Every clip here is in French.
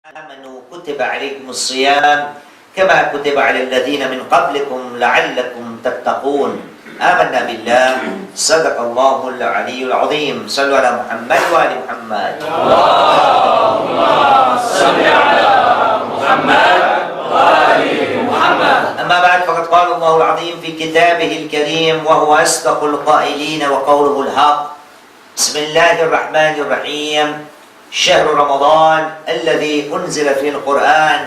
آمنوا كتب عليكم الصيام كما كتب على الذين من قبلكم لعلكم تتقون. آمنا بالله. صدق الله العلي العظيم. صلوا على محمد وآل محمد. اللهم صل على محمد وآل محمد. أما بعد، فقد قال الله العظيم في كتابه الكريم وهو أصدق القائلين وقوله الحق. بسم الله الرحمن الرحيم. شهر رمضان الذي أنزل فيه القرآن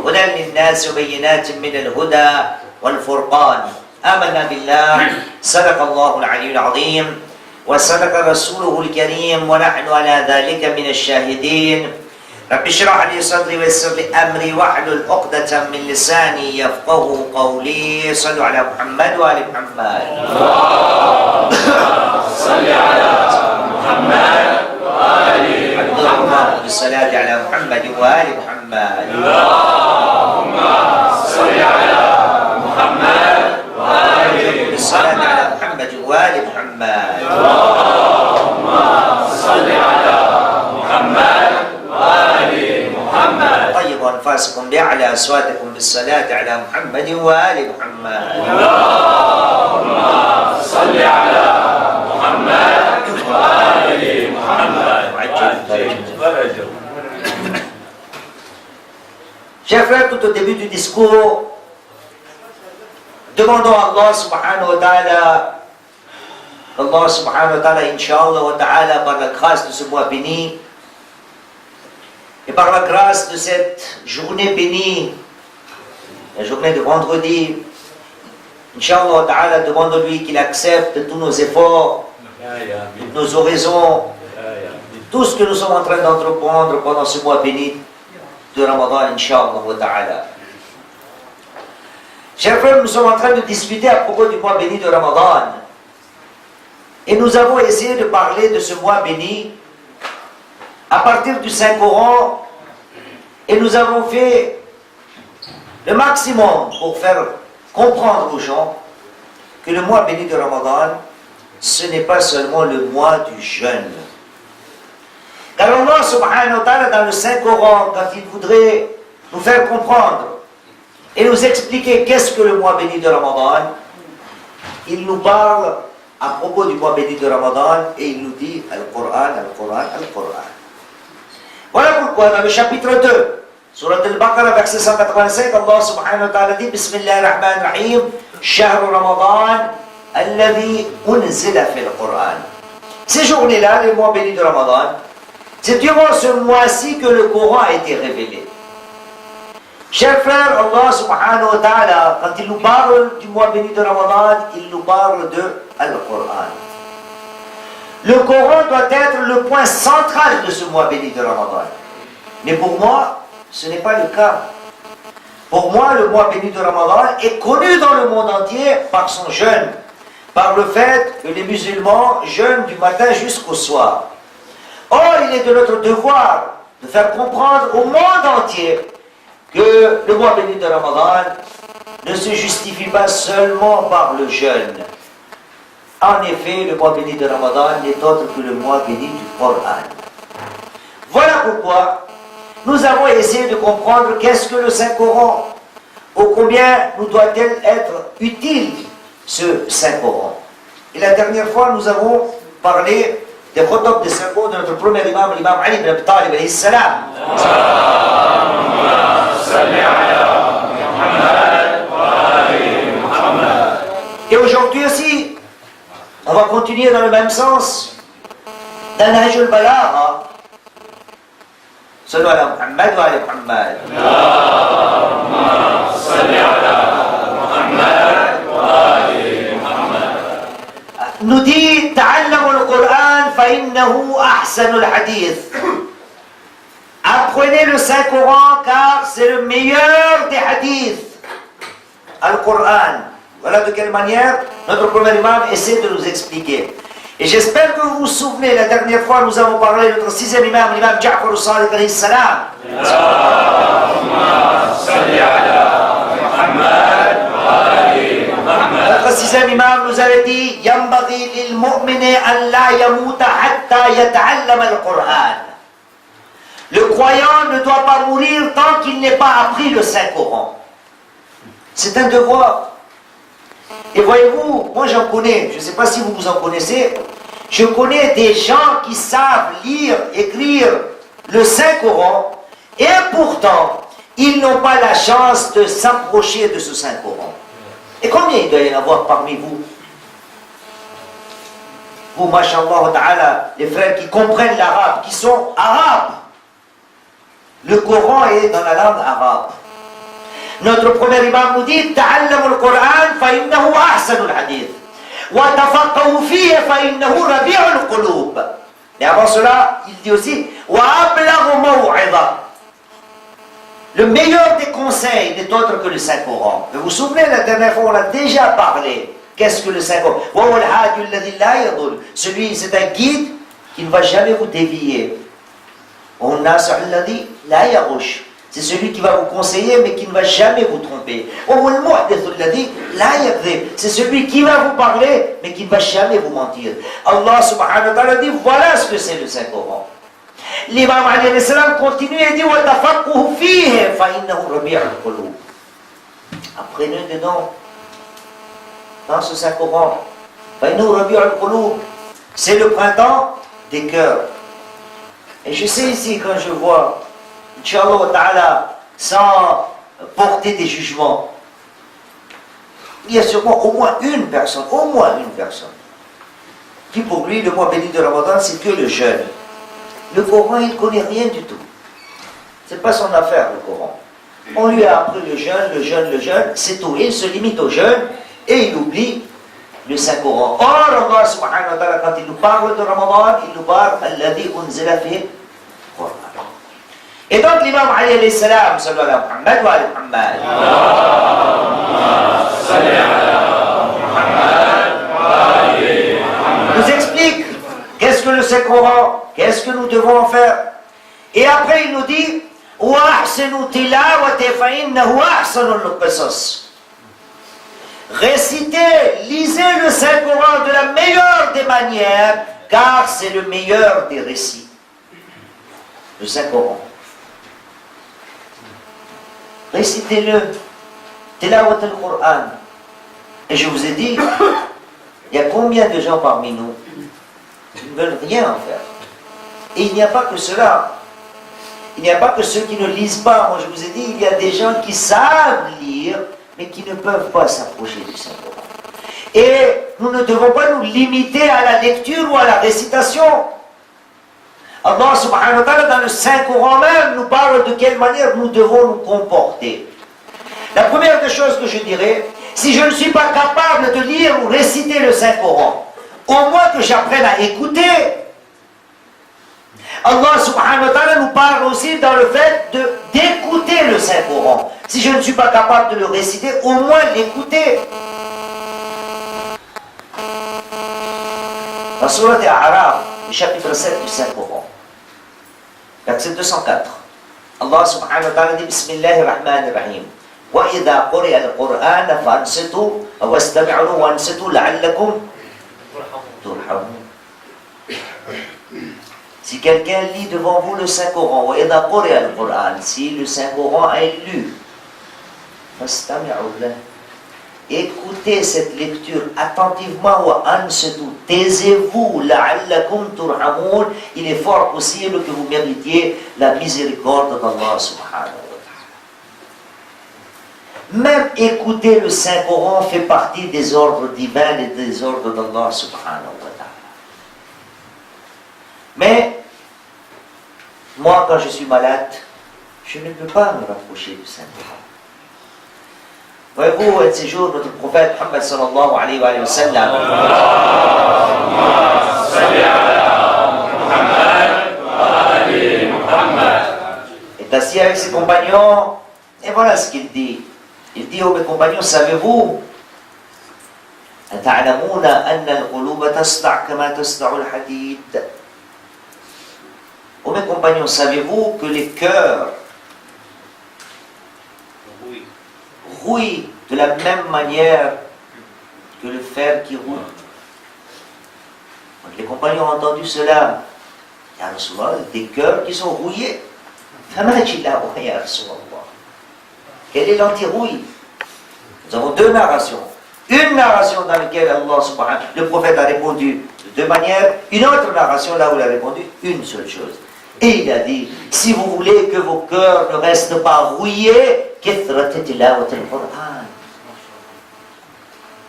هدى للناس وبينات من الهدى والفرقان. آمنا بالله. صدق الله العلي العظيم وصدق رسوله الكريم ونحن على ذلك من الشاهدين. رب اشرح لي صدري ويسر لي أمري واحلل عقدة من لساني يفقهوا قولي. صلوا على محمد وآل محمد. اللهم صل على محمد وآل محمد. بالصلاة على محمد وآل محمد. اللهم صل على محمد وآل بالصلاة على محمد وآل محمد. اللهم صل على محمد وآل محمد. طيبوا أنفاسكم بأعلى أصواتكم بالصلاة على محمد وآل محمد. اللهم صل على محمد وآل محمد. Chers frères, tout au début du discours, demandons à Allah subhanahu wa ta'ala, inshallah wa ta'ala, par la grâce de ce mois béni, et par la grâce de cette journée bénie, la journée de vendredi, inshallah wa ta'ala, demandons-lui qu'il accepte tous nos efforts, toutes nos oraisons, tout ce que nous sommes en train d'entreprendre pendant ce mois béni de Ramadan, inshallah wa ta'ala. Chers frères, nous sommes en train de discuter à propos du mois béni de Ramadan. Et nous avons essayé de parler de ce mois béni à partir du Saint-Coran. Et nous avons fait le maximum pour faire comprendre aux gens que le mois béni de Ramadan, ce n'est pas seulement le mois du jeûne. Car Allah subhanahu wa ta'ala dans le Saint-Coran, quand il voudrait nous faire comprendre et nous expliquer qu'est-ce que le mois béni de Ramadan, il nous parle à propos du mois béni de Ramadan et il nous dit Al-Qur'an, Al-Qur'an, Al-Qur'an. Voilà pourquoi dans le chapitre 2, Surat Al-Baqarah, verset 185, Allah subhanahu wa ta'ala dit Bismillah ar-Rahman ar-Rahim, Shahr Ramadan, alladhi unzila fil Qur'an. Ces journées-là, les mois bénis de Ramadan, c'est durant ce mois-ci que le Coran a été révélé. Chers frères, Allah subhanahu wa ta'ala, quand il nous parle du mois béni de Ramadan, il nous parle de Al-Qur'an. Le Coran doit être le point central de ce mois béni de Ramadan. Mais pour moi, ce n'est pas le cas. Pour moi, le mois béni de Ramadan est connu dans le monde entier par son jeûne, par le fait que les musulmans jeûnent du matin jusqu'au soir. Or, il est de notre devoir de faire comprendre au monde entier que le mois béni de Ramadan ne se justifie pas seulement par le jeûne. En effet, le mois béni de Ramadan n'est autre que le mois béni du Coran. Voilà pourquoi nous avons essayé de comprendre qu'est-ce que le Saint-Coran, ô combien nous doit-il être utile ce Saint-Coran. Et la dernière fois, nous avons parlé des khutbah de sermons de notre premier imam, l'imam Ali ibn Abi Talib alayhi salam. Et aujourd'hui aussi, on va continuer dans le même sens. Dans Nahj al-Balagha, Sallu ala Muhammad wa ala Muhammad. Nous dit تعلموا القرآن فإنه أحسن الحديث. Apprenez le Saint-Coran car c'est le meilleur des hadiths. Al-Qur'an. Voilà de quelle manière notre premier imam essaie de nous expliquer. Et j'espère que vous vous souvenez, la dernière fois nous avons parlé de notre sixième imam, l'imam Ja'far al-Sadiq alayhi salam. Notre sixième imam nous avait dit ينبغي للمؤمن أن لا يموت حتى يتعلم القرآن. Le croyant ne doit pas mourir n'ait pas appris le Saint-Coran. C'est un devoir. Et voyez-vous, moi j'en connais, je ne sais pas si vous en connaissez, je connais des gens qui savent lire, écrire le Saint-Coran, et pourtant, ils n'ont pas la chance de s'approcher de ce Saint-Coran. Et combien il doit y en avoir parmi vous? Vous, mashallah ta'ala, les frères qui comprennent l'arabe, qui sont arabes. Le Coran est dans la langue arabe. Notre premier imam nous dit تعلموا القرآن فإنه أحسن الحديث وتفقهوا فيه فإنه ربيع القلوب. Et avant cela, il dit aussi وأبلغ موعظة. Le meilleur des conseils n'est autre que le Saint-Coran. Vous vous souvenez, la dernière fois, on a déjà parlé. Qu'est-ce que le Saint-Coran? Celui, c'est un guide qui ne va jamais vous dévier. C'est celui qui va vous conseiller, mais qui ne va jamais vous tromper. C'est celui qui va vous parler, mais qui ne va jamais vous mentir. Allah subhanahu wa ta'ala dit, voilà ce que c'est le Saint-Coran. L'imam alayhi salam continue et dit, apprenez dedans, dans ce Saint-Coran. C'est le printemps des cœurs. Et je sais ici, quand je vois, Inch'Allah ta'ala, sans porter des jugements, il y a sûrement au moins une personne, qui pour lui, le mois béni de Ramadan, c'est que le jeûne. Le Coran, il ne connaît rien du tout. Ce n'est pas son affaire, le Coran. On lui a appris le jeûne, c'est tout. Il se limite au jeûne et il oublie le Saint-Coran. Or, Allah subhanahu wa ta'ala, quand il nous parle de Ramadan, il nous parle alladhi unzila fihi Qur'an. Et donc l'imam Ali alayhi salam, sallallahu alayhi wa Muhammad wa alayhi Muhammad, nous explique qu'est-ce que le Saint-Coran, qu'est-ce que nous devons en faire. Et après il nous dit wa ahsinu tilawati fa innahu ahsanul qisas. Récitez, lisez le Saint-Coran de la meilleure des manières, car c'est le meilleur des récits. Le Saint-Coran. Récitez-le. Tilawat al-Qur'an. Et je vous ai dit, il y a combien de gens parmi nous qui ne veulent rien en faire? Et il n'y a pas que cela. Il n'y a pas que ceux qui ne lisent pas. Moi je vous ai dit, il y a des gens qui savent lire, mais qui ne peuvent pas s'approcher du Saint-Coran. Et nous ne devons pas nous limiter à la lecture ou à la récitation. Allah subhanahu wa ta'ala, dans le Saint-Coran même, nous parle de quelle manière nous devons nous comporter. La première des choses que je dirais, si je ne suis pas capable de lire ou réciter le Saint-Coran, au moins que j'apprenne à écouter. Allah subhanahu wa ta'ala nous parle aussi dans le fait d'écouter le Saint-Coran. Si je ne suis pas capable de le réciter, au moins l'écouter. Dans Surat Al-A'raf, le chapitre 7 du Saint-Coran, verset 204, Allah subhanahu wa ta'ala dit Bismillahir Rahmanir Rahim. وَإِذَا قُرِئَ الْقُرْآنَ فَأَنْصِتُوا وَاسْتَمِعُوا وَأَنْصِتُوا لَعَلَّكُمْ تُرْحَمُونَ. Si quelqu'un lit devant vous le Saint-Coran, وَإِذَا قُرِئَ الْقُرْآنَ, si le Saint-Coran est lu, فَاسْتَمِعُوا لَهُ, écoutez cette lecture attentivement, taisez-vous, la'allakum turhamoun, il est fort possible que vous méritiez la miséricorde d'Allah subhanahu wa ta'ala. Même écouter le Saint-Coran fait partie des ordres divins et des ordres d'Allah subhanahu wa ta'ala. Mais, moi quand je suis malade, je ne peux pas me rapprocher du Saint-Coran. Voyez-vous, un de ces jours, notre prophète Muhammad sallallahu alayhi wa sallam est assis avec ses compagnons, et voilà ce qu'il dit. Il dit, oh mes compagnons, savez-vous, أتعلمون أن القلوب تصدع كما تصدع الحديد. Oh mes compagnons, savez-vous que les cœurs rouillent de la même manière que le fer qui roule? Donc les compagnons ont entendu cela. Ya Rasulallah, des cœurs qui sont rouillés. فما جلاؤها يا رسول الله. Quelle est l'anti-rouille? Nous avons deux narrations. Une narration dans laquelle Allah subhanahu, le prophète a répondu de deux manières, une autre narration là où il a répondu une seule chose. Et il a dit, si vous voulez que vos cœurs ne restent pas rouillés,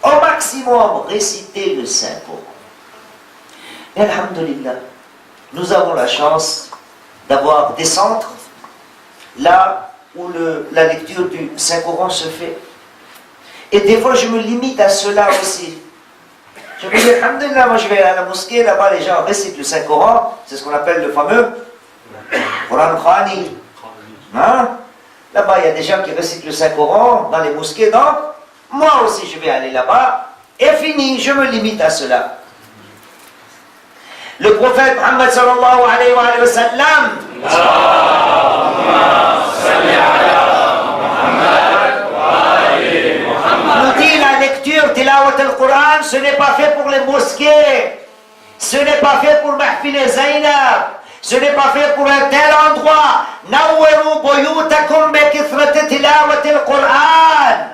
au maximum, récitez le Saint-Coran. Et alhamdulillah, nous avons la chance d'avoir des centres là où la lecture du Saint-Coran se fait. Et des fois, je me limite à cela aussi. Je me dis, alhamdulillah, moi je vais à la mosquée, là-bas les gens récitent le Saint-Coran, c'est ce qu'on appelle le fameux Coran Khani. Hein? Là-bas, il y a des gens qui récitent le Saint-Coran dans les mosquées, donc moi aussi je vais aller là-bas, et fini, je me limite à cela. Le prophète Muhammad sallallahu alayhi wa sallam nous dit la lecture tilawat al-Quran, ce n'est pas fait pour les mosquées, ce n'est pas fait pour Mahfil Zainab, ce n'est pas fait pour un tel endroit. Nawwaru buyutakum bi kathrati tilawat al-Quran.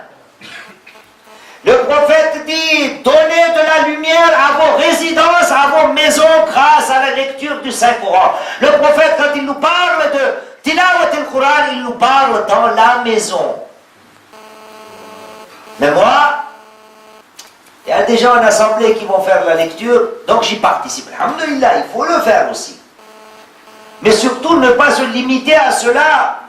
Le prophète dit, donnez de la lumière à vos résidences, à vos maisons grâce à la lecture du Saint-Coran. Le prophète, quand il nous parle de tilawat al-Quran, il nous parle dans la maison. Mais moi, il y a des gens en assemblée qui vont faire la lecture, donc j'y participe. Alhamdulillah, il faut le faire aussi. Mais surtout, ne pas se limiter à cela.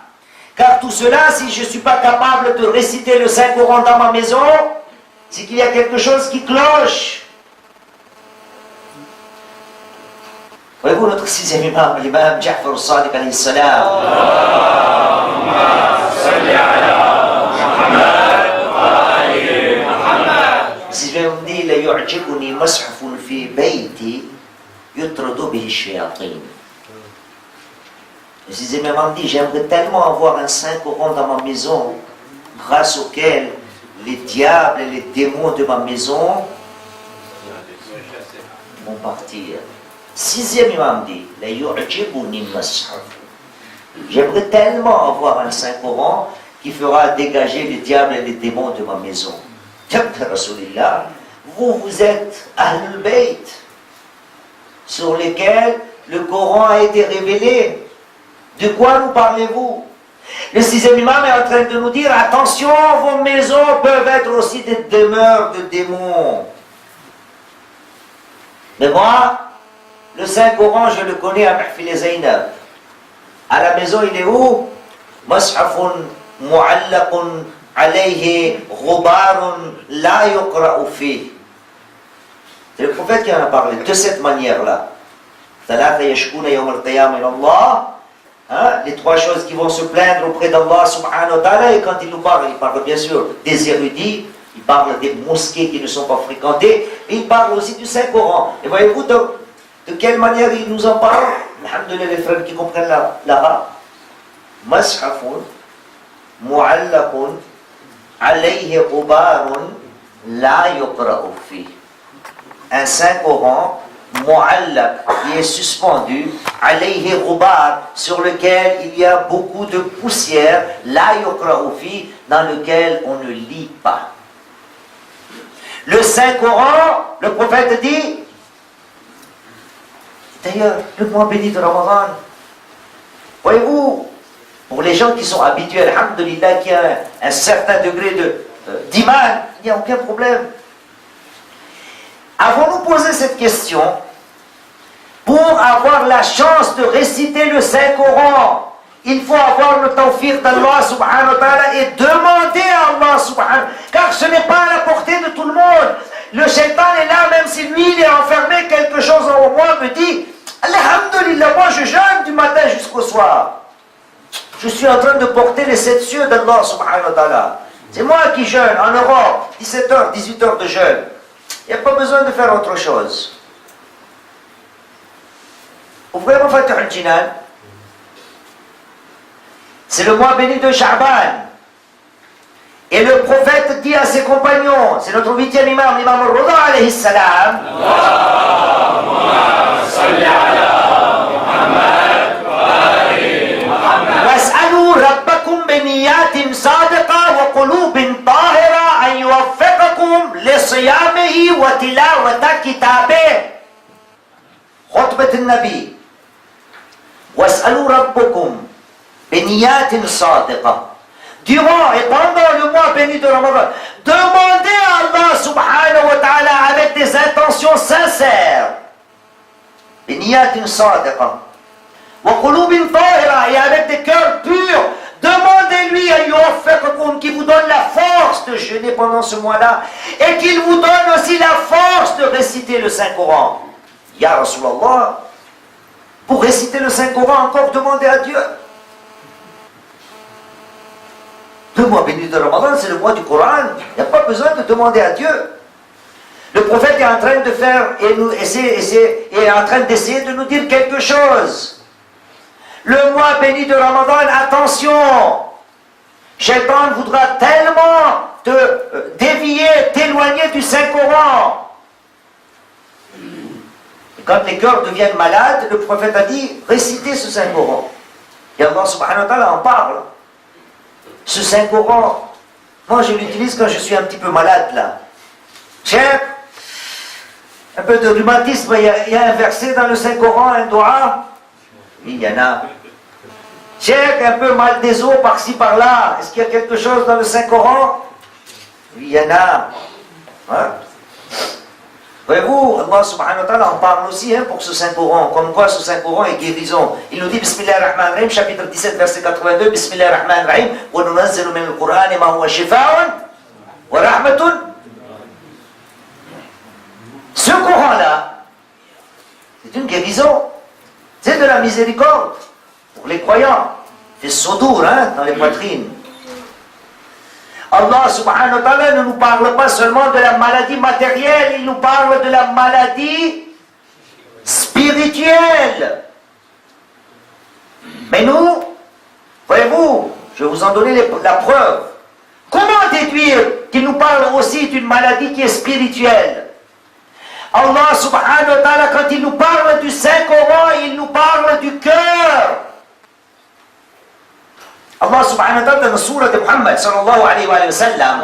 Car tout cela, si je ne suis pas capable de réciter le Saint-Coran dans ma maison, c'est qu'il y a quelque chose qui cloche. Voyez-vous notre sixième imam, l'imam Ja'far al-Sadiq alayhi salam. Le sixième imam dit, la yu'jibuni mashafun fi bayti yutradu bihi shayatin. Le sixième imam dit, j'aimerais tellement avoir un Saint-Coran dans ma maison, grâce auquel les diables et les démons de ma maison vont partir. Sixième imam dit, la yu'jibuni mashaf. J'aimerais tellement avoir un Saint-Coran qui fera dégager les diables et les démons de ma maison. Rasulillah, vous êtes Ahlul Bayt, sur lesquels le Coran a été révélé. De quoi nous parlez-vous? Le sixième imam est en train de nous dire, attention, vos maisons peuvent être aussi des demeures de démons. Mais moi, le Saint-Coran, je le connais à Mahfil Zainab. À la maison, il est où? Mashafun mu'allaqun alayhi ghubarun la yuqra'u fi. C'est le prophète qui en a parlé de cette manière-là. Thalatha yashkuna yawm al-qiyamah ila Allah. Hein, les trois choses qui vont se plaindre auprès d'Allah subhanahu wa ta'ala, et quand il nous parle bien sûr des érudits, il parle des mosquées qui ne sont pas fréquentées, et il parle aussi du Saint-Coran. Et voyez-vous de quelle manière il nous en parle? Alhamdulillah, les frères qui comprennent l'arabe. Mashafun mu'allaqun alayhi ghubarun la yuqra'u fi. Un Saint-Coran mu'allaq, qui est suspendu, alayhi ghubar, sur lequel il y a beaucoup de poussière, la yuqra'u fi, dans lequel on ne lit pas. Le Saint-Coran, le prophète dit, d'ailleurs, le mois béni de Ramadan, voyez-vous, pour les gens qui sont habitués, alhamdulillah, qui a un certain degré d'iman, il n'y a aucun problème. Avons-nous posé cette question pour avoir la chance de réciter le Saint-Coran? Il faut avoir le tawfiq d'Allah subhanahu wa ta'ala et demander à Allah subhanahu, car ce n'est pas à la portée de tout le monde. Le shaitan est là, même si lui il est enfermé, quelque chose en moi me dit, alhamdulillah, moi je jeûne du matin jusqu'au soir. Je suis en train de porter les 7 cieux d'Allah subhanahu wa ta'ala. C'est moi qui jeûne en Europe, 17h, 18h de jeûne. Il n'y a pas besoin de faire autre chose. Ouvrez mon Fatih al-Jinan. C'est le mois béni de Sha'ban. Et le prophète dit à ses compagnons, c'est notre 8e imam, l'imam al-Rida alayhi salam. Was'alu rabbakum biniyatin sadiqa تلاوة كتابه خطبة النبي واسألوا ربكم بنيات صادقة. Durant et pendant le mois béni de Ramadan, demandez à Allah subhanahu wa ta'ala avec des intentions sincères. بنيات صادقة وقلوب طاهرة, et avec des cœurs purs. Demandez-lui à yuwaffiqukum, qui vous donne la force de jeûner pendant ce mois-là et qu'il vous donne aussi la force de réciter le Saint-Coran. Ya Rasulallah, pour réciter le Saint-Coran, encore demander à Dieu. Le mois béni de Ramadan, c'est le mois du Coran. Il n'y a pas besoin de demander à Dieu. Le prophète est en train de faire est en train d'essayer de nous dire quelque chose. Le mois béni de Ramadan, attention, Shaitan voudra tellement te dévier, t'éloigner du Saint-Coran. Et quand les cœurs deviennent malades, le prophète a dit, récitez ce Saint-Coran. Et Allah subhanahu wa ta'ala en parle. Ce Saint-Coran, moi je l'utilise quand je suis un petit peu malade là. Cheikh, un peu de rhumatisme, il y a un verset dans le Saint-Coran, un doua. Il y en a. Cheikh, un peu mal des os par-ci par-là. Est-ce qu'il y a quelque chose dans le Saint-Coran? Il y en a. Hein? Voyez-vous, Allah subhanahu wa ta'ala en parle aussi pour ce Saint-Coran. Comme quoi ce Saint-Coran est guérison. Il nous dit, Bismillahir-Rahmanir-Rahim, chapitre 17, verset 82, Bismillahir-Rahmanir-Rahim, wa nunazzilu min al-Qur'ani ma huwa shifa'un wa rahmatun. Ce Coran-là, c'est une guérison. C'est de la miséricorde pour les croyants. C'est sodour, dans les poitrines. Allah subhanahu wa ta'ala ne nous parle pas seulement de la maladie matérielle, il nous parle de la maladie spirituelle. Mais nous, voyez-vous, je vais vous en donner la preuve. Comment déduire qu'il nous parle aussi d'une maladie qui est spirituelle? Allah subhanahu wa ta'ala, quand il nous parle du Saint-Coran, il nous parle du cœur. Allah subhanahu wa ta'ala dans la sourate de Muhammad sallallahu alayhi wa sallam.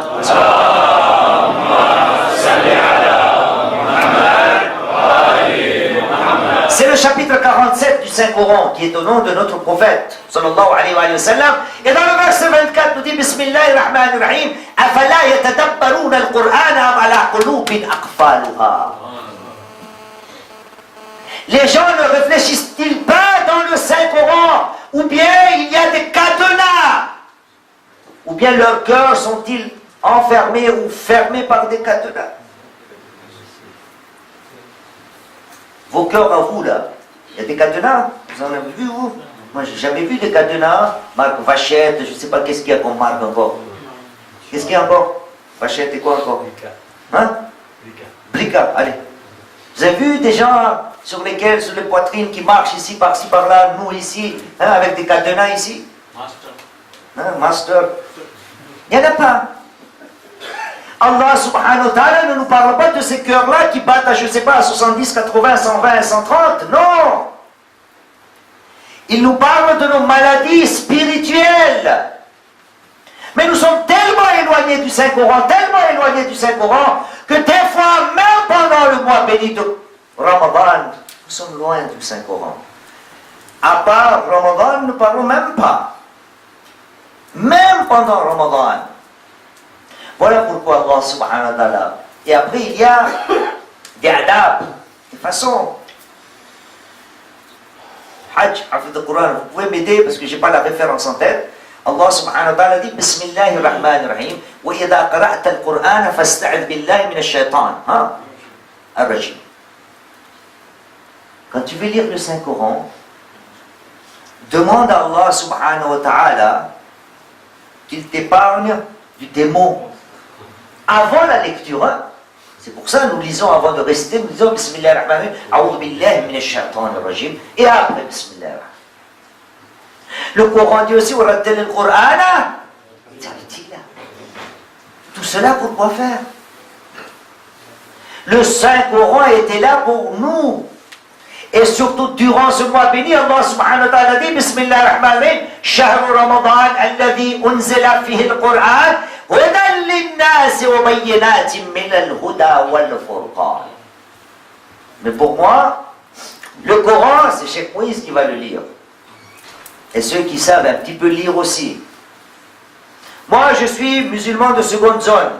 C'est le chapitre 47 du Saint-Coran qui est au nom de notre prophète sallallahu alayhi wa sallam. Et dans le verset 24 nous dit Bismillahir-Rahmanir-Rahim, Afala yatadabbaruna al-Qur'ana am ala qulubin aqfaluha. Les gens ne réfléchissent-ils pas dans le Saint-Coran? Ou bien il y a des cadenas? Ou bien leurs cœurs sont-ils enfermés ou fermés par des cadenas? Vos cœurs à vous là, il y a des cadenas? Vous en avez vu vous? Moi j'ai jamais vu des cadenas. Marque Vachette, je ne sais pas qu'est-ce qu'il y a comme marque encore. Qu'est-ce qu'il y a encore? Vachette et quoi encore? Hein? Blica, allez. Vous avez vu des gens sur lesquels, sur les poitrines qui marchent ici, par-ci, par-là, nous ici, avec des cadenas ici? Master. Master. Il n'y en a pas. Allah subhanahu wa ta'ala ne nous parle pas de ces cœurs-là qui battent à, je ne sais pas, à 70, 80, 120, 130. Non. Il nous parle de nos maladies spirituelles. Mais nous sommes tellement éloignés du Saint-Coran, que des fois, même pendant le mois béni de Ramadan, nous sommes loin du Saint-Coran. À part Ramadan, nous ne parlons même pas. Même pendant Ramadan. Voilà pourquoi Allah subhanahu wa ta'ala. Et après, il y a des adab, des façons. Hajj, hafid al-Quran, vous pouvez m'aider parce que je n'ai pas la référence en tête. Allah subhanahu wa ta'ala dit Bismillahir-Rahmanir-Rahim wa idha qara'ta al-Qur'ana fasta'idh billahi min ash-shaytan ar-rajim. Quand tu veux lire le Saint-Coran, demande à Allah subhanahu wa ta'ala qu'il t'épargne du démon. Avant la lecture, c'est pour ça que nous lisons avant de réciter, nous disons Bismillahir-Rahmanir-Rahim, A'udhu billahi min ash-shaytan ar-rajim, et après Bismillahir-Rahmanir. Le Coran dit aussi Warattil al-Qur'ana tartila. Tout cela pour quoi faire? Le Saint-Coran était là pour nous. Et surtout durant ce mois béni, Allah subhanahu wa ta'ala dit Bismillahir-Rahmanir-Rahim, Shahru Ramadan alladhi unzila fihi al-Qur'an hudan lin-nas wa bayyinatin min al-huda wal-furqan. Furqan. Mais pour moi, le Coran, c'est Cheikh Moïse qui va le lire. Et ceux qui savent un petit peu lire aussi. Moi, je suis musulman de seconde zone.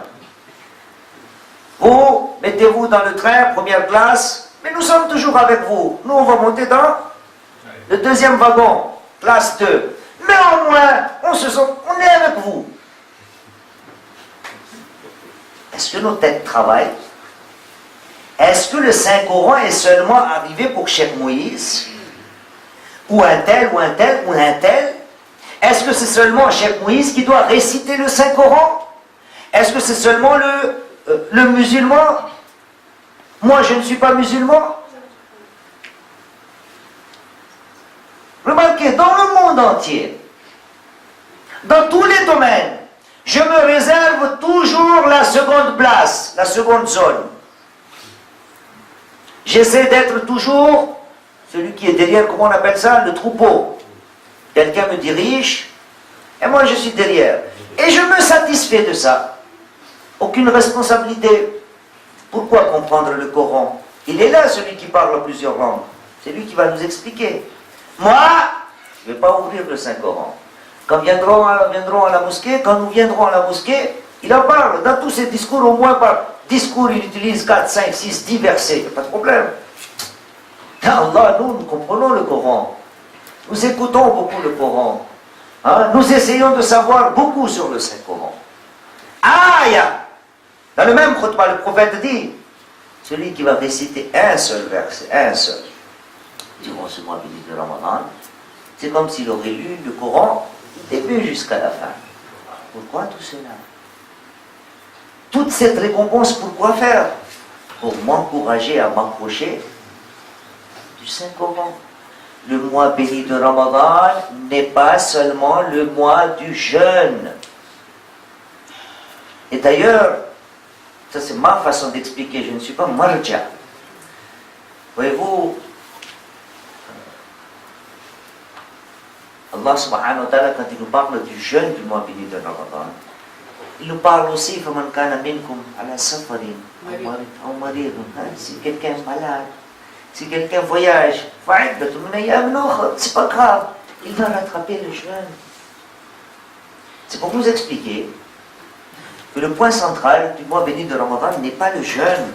Vous, mettez-vous dans le train, première classe, mais nous sommes toujours avec vous. Nous, on va monter dans le deuxième wagon, classe 2. Mais au moins, on est avec vous. Est-ce que nos têtes travaillent? Est-ce que le Saint-Coran est seulement arrivé pour Cheikh Moïse? Ou un tel, ou un tel, ou un tel? Est-ce que c'est seulement Cheikh Moïse qui doit réciter le Saint-Coran? Est-ce que c'est seulement le musulman? Moi, je ne suis pas musulman. Remarquez, dans le monde entier, dans tous les domaines, je me réserve toujours la seconde place, la seconde zone. J'essaie d'être toujours celui qui est derrière, comment on appelle ça, le troupeau. Quelqu'un me dirige, et moi je suis derrière. Et je me satisfais de ça. Aucune responsabilité. Pourquoi comprendre le Coran? Il est là, celui qui parle plusieurs langues. C'est lui qui va nous expliquer. Moi, je ne vais pas ouvrir le Saint-Coran. Quand viendront à la mosquée, quand nous viendrons à la mosquée, il en parle. Dans tous ses discours, au moins par discours, il utilise 4, 5, 6, 10 versets. Il n'y a pas de problème. Allah, nous comprenons le Coran. Nous écoutons beaucoup le Coran. Hein? Nous essayons de savoir beaucoup sur le Saint-Coran. Aya! Dans le même khutbah, le prophète dit, celui qui va réciter un seul verset, un seul, durant ce mois béni de Ramadan, c'est comme s'il aurait lu le Coran du début jusqu'à la fin. Pourquoi tout cela? Toute cette récompense, pourquoi faire? Pour m'encourager à m'approcher du Saint-Coran. Le mois béni de Ramadan n'est pas seulement le mois du jeûne. Et d'ailleurs, ça c'est ma façon d'expliquer, je ne suis pas marja. Voyez-vous, Allah subhanahu wa ta'ala, quand il nous parle du jeûne du mois béni de Ramadan, il nous parle aussi, فَمَنْ كَانَ مِنْكُمْ عَلَى سَفَرٍ أَوْ مَرِيضٍ. Si quelqu'un est malade, si quelqu'un voyage, c'est pas grave, il va rattraper le jeûne. C'est pour vous expliquer que le point central du mois béni de Ramadan n'est pas le jeûne.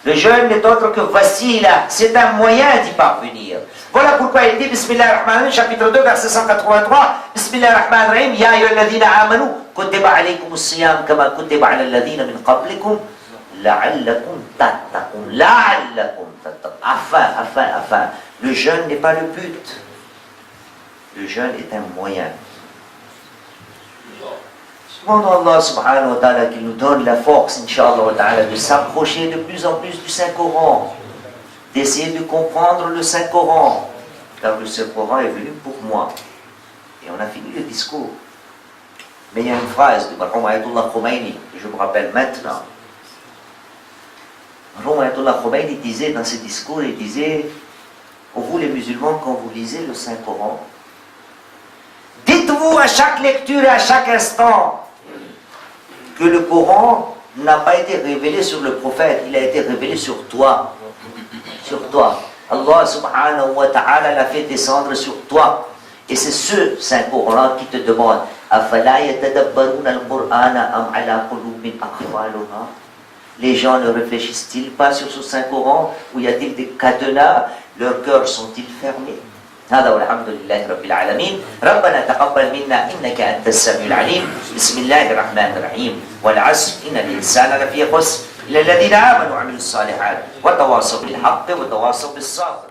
Le jeûne n'est autre que wasila, c'est un moyen d'y parvenir. Voilà pourquoi il dit, Bismillahir-Rahmanir-Rahim, chapitre 2, verset 183, Bismillahir-Rahmanir-Rahim, Ya ayyuhalladhina amanu, kutiba alaykumus siyam kama kutiba ala alladhina min qablikum, la'allakum tattaqun, la'allakum tattaqun. Afin. Le jeûne n'est pas le but. Le jeûne est un moyen. Demandons Allah subhanahu wa ta'ala qu'il nous donne la force, inshallah wa ta'ala, de s'approcher de plus en plus du Saint-Coran, d'essayer de comprendre le Saint-Coran, car le Saint-Coran est venu pour moi. Et on a fini le discours. Mais il y a une phrase de Marhum Ayatollah Khomeini, que je me rappelle maintenant. Marhum Ayatollah Khomeini disait dans ses discours, il disait, vous les musulmans, quand vous lisez le Saint-Coran, dites-vous à chaque lecture et à chaque instant que le Coran n'a pas été révélé sur le prophète, il a été révélé sur toi. Sur toi. Allah subhanahu wa ta'ala l'a fait descendre sur toi. Et c'est ce Saint-Coran qui te demande أَفَلَا يَتَدَبَّرُونَ الْقُرْآنَ أَمْ عَلَى قُلُوبٍ أَقْفَالُهَا. Les gens ne réfléchissent-ils pas sur ce Saint-Coran? Où y a-t-il des cadenas? Leurs cœurs sont-ils fermés? هذا والحمد لله رب العالمين. ربنا تقبل منا إنك أنت السميع العليم. بسم الله الرحمن الرحيم. والعصر إن الإنسان لفي خسر إلا الذين آمنوا وعملوا الصالحات وتواصوا بالحق وتواصوا بالصبر.